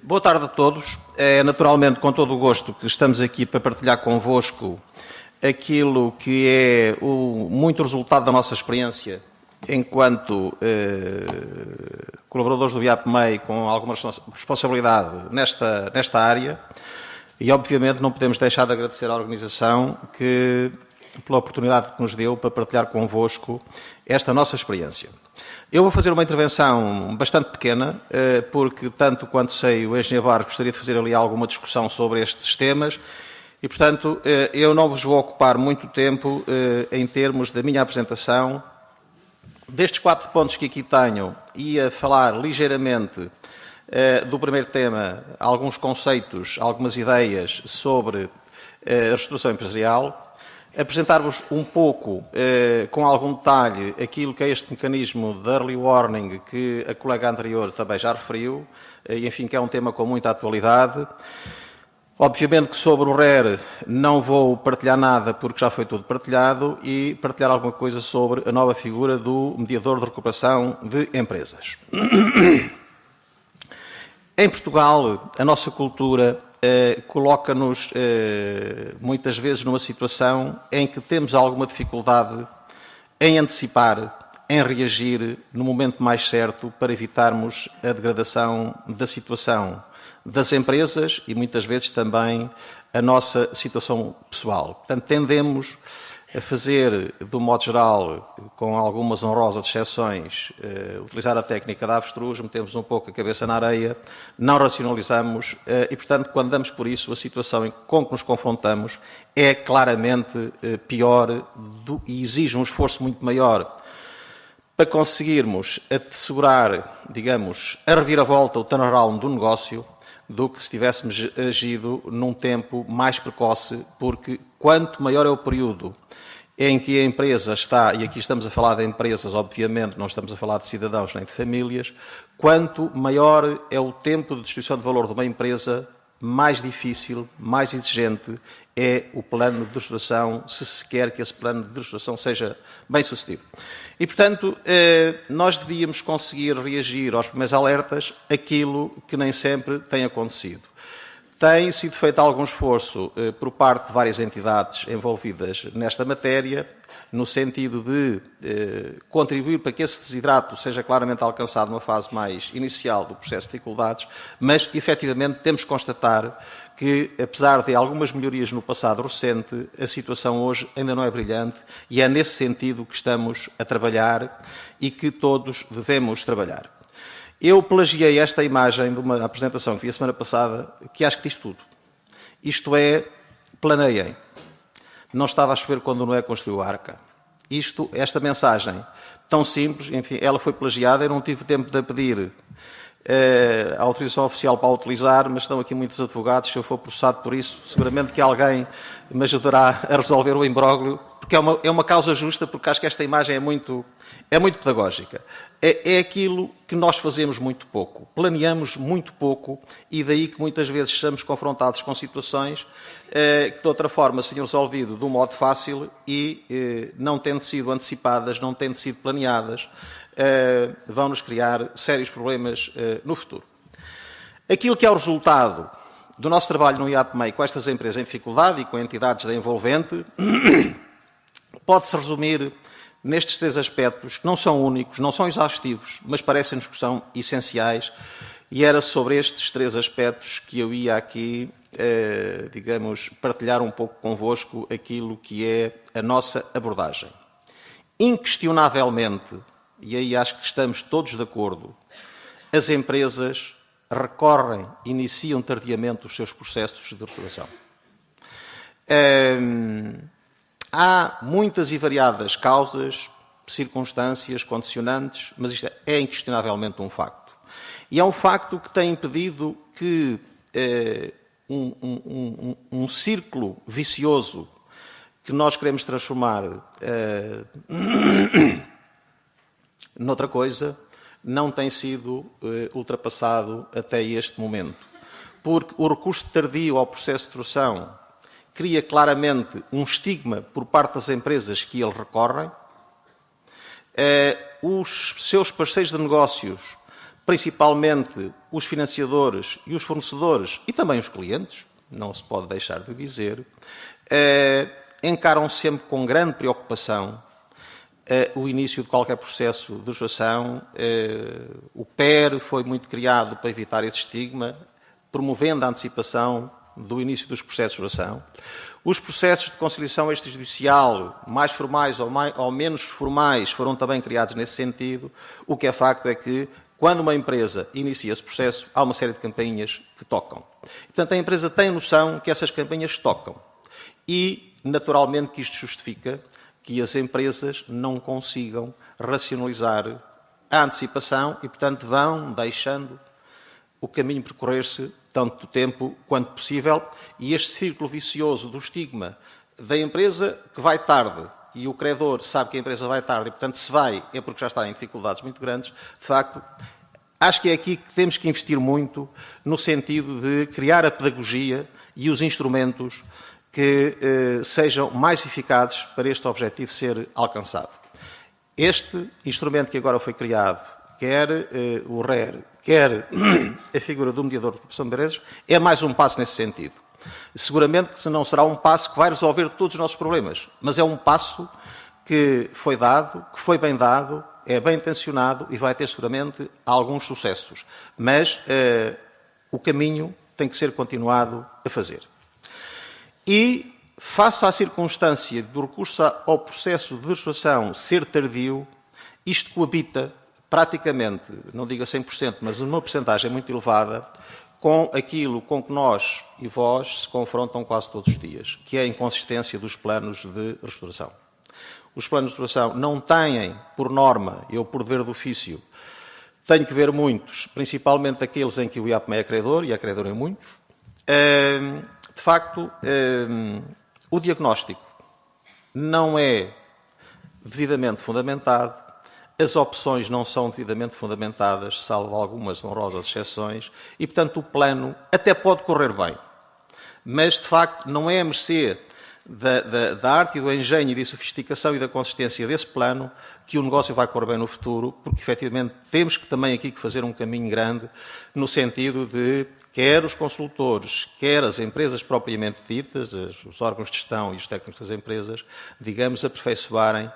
Boa tarde a todos. É naturalmente com todo o gosto que estamos aqui para partilhar convosco aquilo que é muito resultado da nossa experiência enquanto colaboradores do IAPMEI com alguma responsabilidade nesta área e, obviamente, não podemos deixar de agradecer à organização pela oportunidade que nos deu para partilhar convosco esta nossa experiência. Eu vou fazer uma intervenção bastante pequena, porque, tanto quanto sei, o engenheiro Barros gostaria de fazer ali alguma discussão sobre estes temas e, portanto, eu não vos vou ocupar muito tempo em termos da minha apresentação. Destes 4 pontos que aqui tenho, ia falar ligeiramente do primeiro tema, alguns conceitos, algumas ideias sobre a reestruturação empresarial. Apresentar-vos um pouco, com algum detalhe, aquilo que é este mecanismo de early warning que a colega anterior também já referiu, e, enfim, que é um tema com muita atualidade. Obviamente que sobre o RER não vou partilhar nada porque já foi tudo partilhado e partilhar alguma coisa sobre a nova figura do mediador de recuperação de empresas. Em Portugal, a nossa cultura coloca-nos muitas vezes numa situação em que temos alguma dificuldade em antecipar, em reagir no momento mais certo para evitarmos a degradação da situação das empresas e muitas vezes também a nossa situação pessoal. Portanto, tendemos a fazer, do modo geral, com algumas honrosas exceções, utilizar a técnica da avestruz, metemos um pouco a cabeça na areia, não racionalizamos e, portanto, quando damos por isso, a situação com que nos confrontamos é claramente pior e exige um esforço muito maior para conseguirmos assegurar, digamos, a reviravolta, o turnaround do negócio, do que se tivéssemos agido num tempo mais precoce, porque quanto maior é o período em que a empresa está, e aqui estamos a falar de empresas, obviamente, não estamos a falar de cidadãos nem de famílias, quanto maior é o tempo de distribuição de valor de uma empresa, mais difícil, mais exigente é o plano de reestruturação, se se quer que esse plano de reestruturação seja bem sucedido. E, portanto, nós devíamos conseguir reagir aos primeiros alertas aquilo que nem sempre tem acontecido. Tem sido feito algum esforço por parte de várias entidades envolvidas nesta matéria, no sentido de contribuir para que esse desidrato seja claramente alcançado numa fase mais inicial do processo de dificuldades, mas, efetivamente, temos que constatar que, apesar de algumas melhorias no passado recente, a situação hoje ainda não é brilhante e é nesse sentido que estamos a trabalhar e que todos devemos trabalhar. Eu plagiei esta imagem de uma apresentação que vi a semana passada, que acho que diz tudo. Isto é, planeiem. Não estava a chover quando Noé construiu a arca. Esta mensagem tão simples, enfim, ela foi plagiada, eu não tive tempo de pedir a autorização oficial para a utilizar, mas estão aqui muitos advogados, se eu for processado por isso, seguramente que alguém me ajudará a resolver o imbróglio, porque é uma causa justa, porque acho que esta imagem é muito pedagógica. É aquilo que nós fazemos muito pouco, planeamos muito pouco e daí que muitas vezes estamos confrontados com situações que de outra forma se tinham resolvido de um modo fácil e não tendo sido antecipadas, não tendo sido planeadas, vão-nos criar sérios problemas no futuro. Aquilo que é o resultado do nosso trabalho no IAPMEI com estas empresas em dificuldade e com entidades da envolvente pode-se resumir nestes 3 aspectos, que não são únicos, não são exaustivos, mas parecem-nos que são essenciais, e era sobre estes 3 aspectos que eu ia aqui, digamos, partilhar um pouco convosco aquilo que é a nossa abordagem. Inquestionavelmente, e aí acho que estamos todos de acordo, as empresas iniciam tardiamente os seus processos de reestruturação. Há muitas e variadas causas, circunstâncias, condicionantes, mas isto é inquestionavelmente um facto. E é um facto que tem impedido que um círculo vicioso que nós queremos transformar noutra coisa não tem sido ultrapassado até este momento. Porque o recurso tardio ao processo de reestruturação cria claramente um estigma por parte das empresas que ele recorrem. Os seus parceiros de negócios principalmente os financiadores e os fornecedores e também os clientes, não se pode deixar de dizer, encaram sempre com grande preocupação o início de qualquer processo de legislação. O PER foi muito criado para evitar esse estigma, promovendo a antecipação do início dos processos de legislação. Os processos de conciliação extrajudicial, mais formais ou menos formais, foram também criados nesse sentido. O que é facto é que, quando uma empresa inicia esse processo, há uma série de campainhas que tocam. Portanto, a empresa tem noção que essas campainhas tocam. E, naturalmente, que isto justifica que as empresas não consigam racionalizar a antecipação e, portanto, vão deixando o caminho percorrer-se tanto tempo quanto possível, e este círculo vicioso do estigma da empresa que vai tarde, e o credor sabe que a empresa vai tarde, e, portanto, se vai é porque já está em dificuldades muito grandes. De facto, acho que é aqui que temos que investir muito no sentido de criar a pedagogia e os instrumentos que sejam mais eficazes para este objetivo ser alcançado. Este instrumento que agora foi criado, quer o RER, quer a figura do mediador de proteção de interesses, é mais um passo nesse sentido. Seguramente que não será um passo que vai resolver todos os nossos problemas, mas é um passo que foi dado, que foi bem dado, é bem intencionado e vai ter seguramente alguns sucessos. Mas o caminho tem que ser continuado a fazer. E, face à circunstância do recurso ao processo de legislação ser tardio, isto coabita praticamente, não digo a 100%, mas numa percentagem muito elevada, com aquilo com que nós e vós se confrontam quase todos os dias, que é a inconsistência dos planos de restauração. Os planos de restauração não têm, por norma, eu por dever de ofício, tenho que ver muitos, principalmente aqueles em que o IAPME é acreedor, e é acreedor em muitos. De facto, o diagnóstico não é devidamente fundamentado, as opções não são devidamente fundamentadas, salvo algumas honrosas exceções, e, portanto, o plano até pode correr bem. Mas, de facto, não é a mercê da arte e do engenho e da sofisticação e da consistência desse plano que o negócio vai correr bem no futuro, porque, efetivamente, temos que também aqui que fazer um caminho grande no sentido de, quer os consultores, quer as empresas propriamente ditas, os órgãos de gestão e os técnicos das empresas, digamos, aperfeiçoarem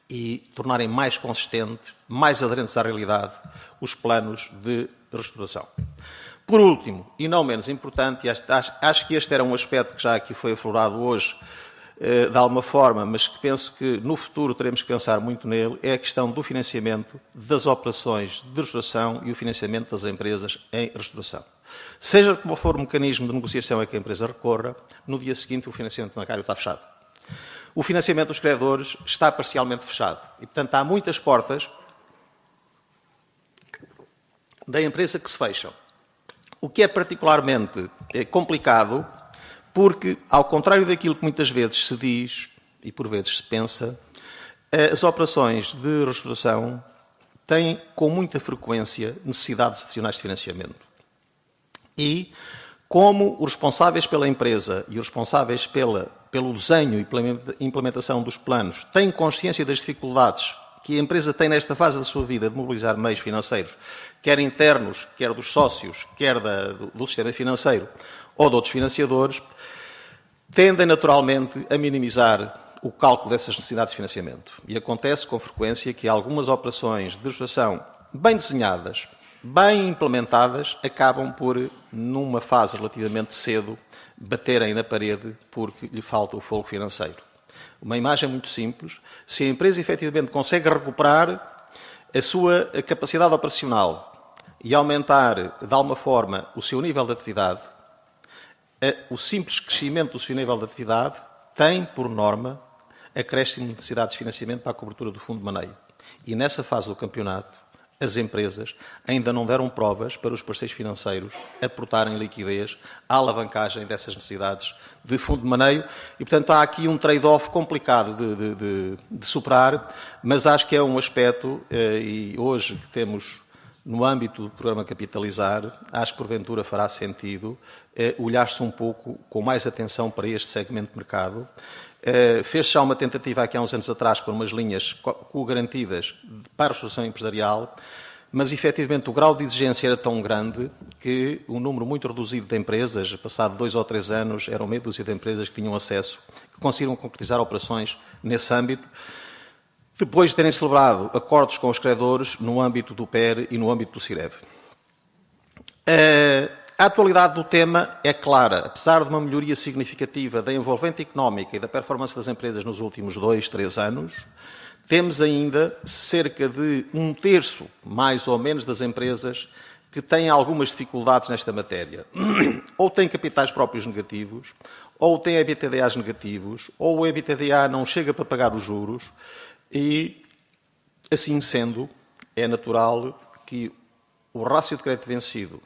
e tornarem mais consistentes, mais aderentes à realidade, os planos de restauração. Por último, e não menos importante, e acho que este era um aspecto que já aqui foi aflorado hoje, de alguma forma, mas que penso que no futuro teremos que pensar muito nele, é a questão do financiamento das operações de restauração e o financiamento das empresas em restauração. Seja como for o mecanismo de negociação a que a empresa recorra, no dia seguinte o financiamento bancário está fechado. O financiamento dos credores está parcialmente fechado. E, portanto, há muitas portas da empresa que se fecham. O que é particularmente complicado, porque, ao contrário daquilo que muitas vezes se diz, e por vezes se pensa, as operações de restauração têm, com muita frequência, necessidades adicionais de financiamento. E, como os responsáveis pela empresa e os responsáveis pelo desenho e pela implementação dos planos têm consciência das dificuldades que a empresa tem nesta fase da sua vida de mobilizar meios financeiros, quer internos, quer dos sócios, quer do sistema financeiro ou de outros financiadores, tendem naturalmente a minimizar o cálculo dessas necessidades de financiamento. E acontece com frequência que algumas operações de restauração bem desenhadas, bem implementadas, acabam por, numa fase relativamente cedo, baterem na parede porque lhe falta o fôlego financeiro. Uma imagem muito simples: se a empresa efetivamente consegue recuperar a sua capacidade operacional e aumentar, de alguma forma, o seu nível de atividade, o simples crescimento do seu nível de atividade tem, por norma, acréscimo de necessidades de financiamento para a cobertura do fundo de maneio. E nessa fase do campeonato, as empresas ainda não deram provas para os parceiros financeiros aportarem liquidez à alavancagem dessas necessidades de fundo de maneio e, portanto, há aqui um trade-off complicado de superar, mas acho que é um aspecto, e hoje que temos no âmbito do programa Capitalizar, acho que porventura fará sentido olhar-se um pouco com mais atenção para este segmento de mercado. Fez-se já uma tentativa aqui há uns anos atrás com umas linhas co-garantidas para a restauração empresarial, mas efetivamente o grau de exigência era tão grande que um número muito reduzido de empresas, passado 2 ou 3 anos, eram meia dúzia de empresas que tinham acesso, que conseguiram concretizar operações nesse âmbito, depois de terem celebrado acordos com os credores no âmbito do PER e no âmbito do CIREV. A atualidade do tema é clara. Apesar de uma melhoria significativa da envolvente económica e da performance das empresas nos últimos 2, 3 anos, temos ainda cerca de 1/3, mais ou menos, das empresas que têm algumas dificuldades nesta matéria. Ou têm capitais próprios negativos, ou têm EBITDAs negativos, ou o EBITDA não chega para pagar os juros e, assim sendo, é natural que o rácio de crédito vencido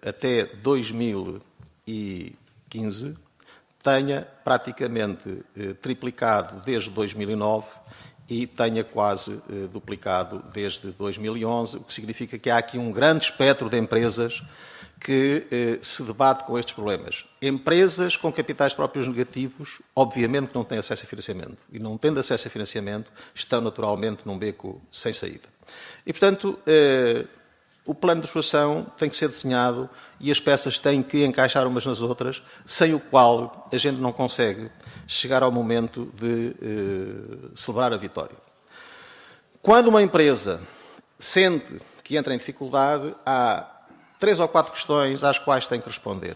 até 2015 tenha praticamente triplicado desde 2009 e tenha quase duplicado desde 2011, o que significa que há aqui um grande espectro de empresas que se debate com estes problemas. Empresas com capitais próprios negativos, obviamente, não têm acesso a financiamento. E não tendo acesso a financiamento, estão naturalmente num beco sem saída. E, portanto, o plano de resolução tem que ser desenhado e as peças têm que encaixar umas nas outras, sem o qual a gente não consegue chegar ao momento de celebrar a vitória. Quando uma empresa sente que entra em dificuldade, há 3 ou 4 questões às quais tem que responder.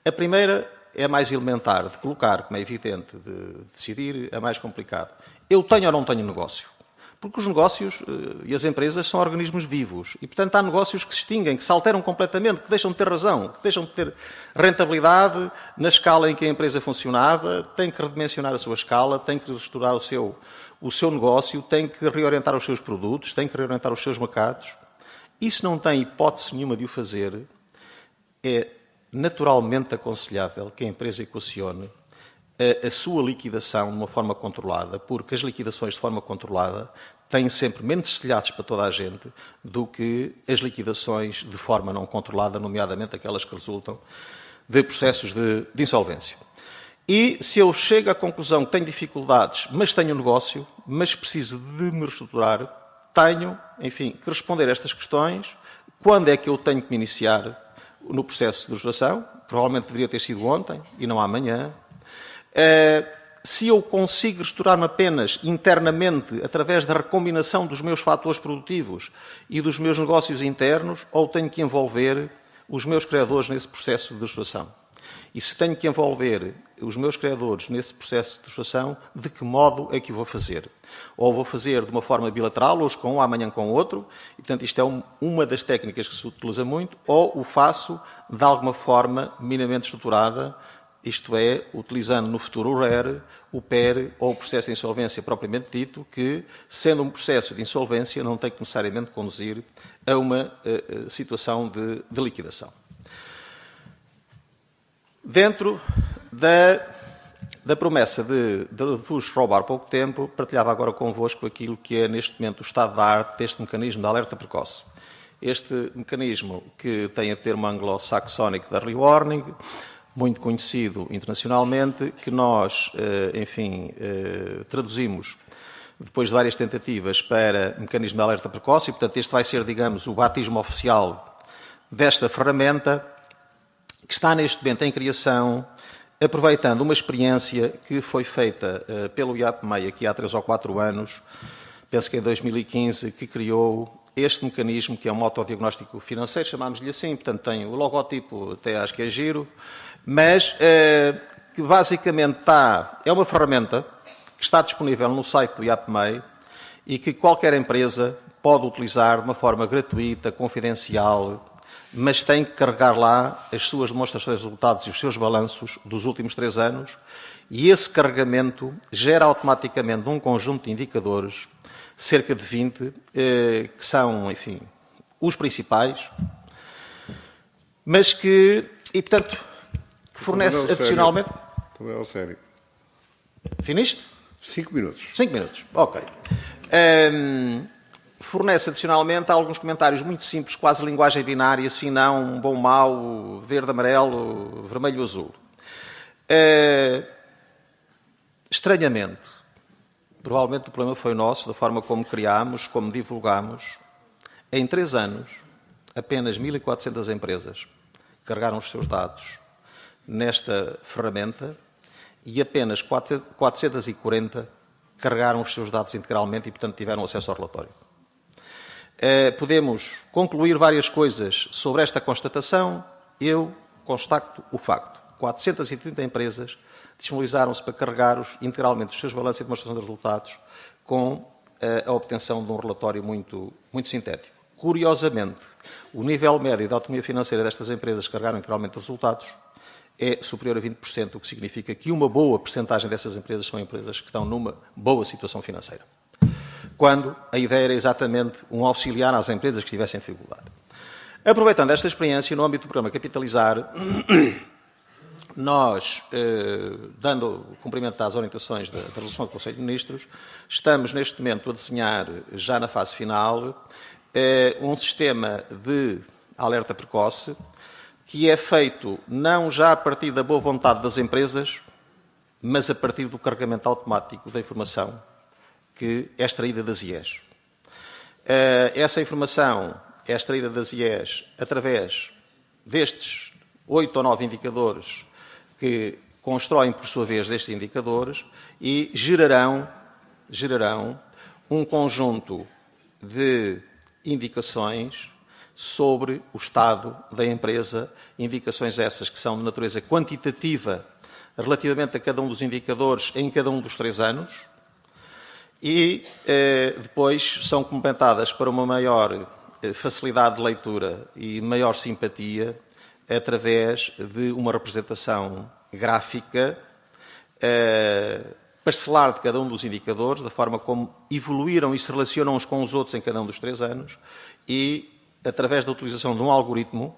A primeira é a mais elementar, de colocar, como é evidente, de decidir, é mais complicado. Eu tenho ou não tenho negócio? Porque os negócios e as empresas são organismos vivos. E, portanto, há negócios que se extinguem, que se alteram completamente, que deixam de ter razão, que deixam de ter rentabilidade na escala em que a empresa funcionava, tem que redimensionar a sua escala, tem que restaurar o seu negócio, tem que reorientar os seus produtos, tem que reorientar os seus mercados. Isso não tem hipótese nenhuma de o fazer. É naturalmente aconselhável que a empresa equacione a sua liquidação de uma forma controlada, porque as liquidações de forma controlada têm sempre menos telhados para toda a gente do que as liquidações de forma não controlada, nomeadamente aquelas que resultam de processos de insolvência. E se eu chego à conclusão que tenho dificuldades, mas tenho negócio, mas preciso de me reestruturar, tenho, enfim, que responder a estas questões. Quando é que eu tenho que me iniciar no processo de legislação? Provavelmente deveria ter sido ontem e não amanhã. Se eu consigo restaurar-me apenas internamente através da recombinação dos meus fatores produtivos e dos meus negócios internos, ou tenho que envolver os meus credores nesse processo de legislação? E se tenho que envolver os meus credores nesse processo de legislação, de que modo é que o vou fazer? Ou vou fazer de uma forma bilateral, hoje com um, amanhã com outro, e portanto isto é uma das técnicas que se utiliza muito, ou o faço de alguma forma minimamente estruturada, isto é, utilizando no futuro o RER, o PER ou o processo de insolvência propriamente dito, que, sendo um processo de insolvência, não tem que necessariamente conduzir a uma situação de liquidação. Dentro da promessa de vos roubar pouco tempo, partilhava agora convosco aquilo que é, neste momento, o estado da arte deste mecanismo de alerta precoce. Este mecanismo que tem a termo anglo-saxónico da Rewarning, muito conhecido internacionalmente, que nós, enfim, traduzimos depois de várias tentativas para mecanismo de alerta precoce, e, portanto, este vai ser, digamos, o batismo oficial desta ferramenta, que está neste momento em criação, aproveitando uma experiência que foi feita pelo IAPMEI aqui há 3 ou 4 anos, penso que em 2015, que criou este mecanismo, que é um autodiagnóstico financeiro, chamámos-lhe assim, portanto tem o logotipo, até acho que é giro, mas que basicamente é uma ferramenta que está disponível no site do IAPMEI e que qualquer empresa pode utilizar de uma forma gratuita, confidencial, mas tem que carregar lá as suas demonstrações de resultados e os seus balanços dos últimos 3 anos, e esse carregamento gera automaticamente um conjunto de indicadores, cerca de 20, que são, enfim, os principais, mas que, e portanto, que fornece adicionalmente... Também é sério. Finiste? 5 minutos. 5 minutos, ok. Fornece adicionalmente alguns comentários muito simples, quase linguagem binária, sim, não, bom, mau, verde, amarelo, vermelho, azul. Estranhamente, provavelmente o problema foi nosso, da forma como criámos, como divulgámos. Em 3 anos, apenas 1.400 empresas carregaram os seus dados nesta ferramenta e apenas 440 carregaram os seus dados integralmente e, portanto, tiveram acesso ao relatório. Podemos concluir várias coisas sobre esta constatação. Eu constato o facto. 430 empresas disponibilizaram-se para carregar integralmente os seus balanços e demonstração de resultados com a obtenção de um relatório muito sintético. Curiosamente, o nível médio de autonomia financeira destas empresas que carregaram integralmente os resultados é superior a 20%, o que significa que uma boa percentagem dessas empresas são empresas que estão numa boa situação financeira. Quando a ideia era exatamente um auxiliar às empresas que tivessem dificuldade. Aproveitando esta experiência, no âmbito do programa Capitalizar, nós, dando cumprimento às orientações da resolução do Conselho de Ministros, estamos neste momento a desenhar, já na fase final, um sistema de alerta precoce que é feito não já a partir da boa vontade das empresas, mas a partir do carregamento automático da informação que é extraída das IES. Essa informação é extraída das IES através destes 8 ou 9 indicadores que constroem, por sua vez, destes indicadores e gerarão um conjunto de indicações sobre o estado da empresa, indicações essas que são de natureza quantitativa relativamente a cada um dos indicadores em cada um dos 3 anos e depois são complementadas para uma maior facilidade de leitura e maior simpatia através de uma representação gráfica parcelar de cada um dos indicadores, da forma como evoluíram e se relacionam uns com os outros em cada um dos 3 anos e através da utilização de um algoritmo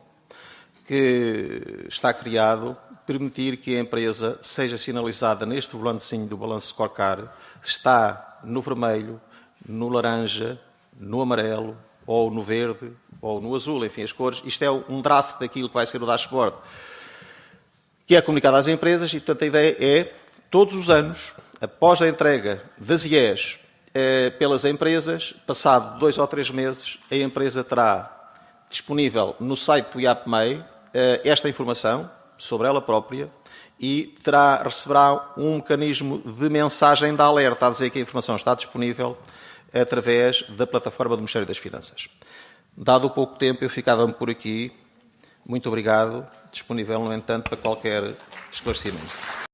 que está criado, permitir que a empresa seja sinalizada neste volantezinho do balanço scorecard se está no vermelho, no laranja, no amarelo, ou no verde, ou no azul, enfim, as cores. Isto é um draft daquilo que vai ser o dashboard, que é comunicado às empresas e, portanto, a ideia é, todos os anos, após a entrega das IES pelas empresas, passado 2 ou 3 meses, a empresa terá disponível no site do IAPMEI esta informação sobre ela própria e receberá um mecanismo de mensagem de alerta a dizer que a informação está disponível através da plataforma do Ministério das Finanças. Dado o pouco tempo, eu ficava-me por aqui. Muito obrigado. Disponível, no entanto, para qualquer esclarecimento.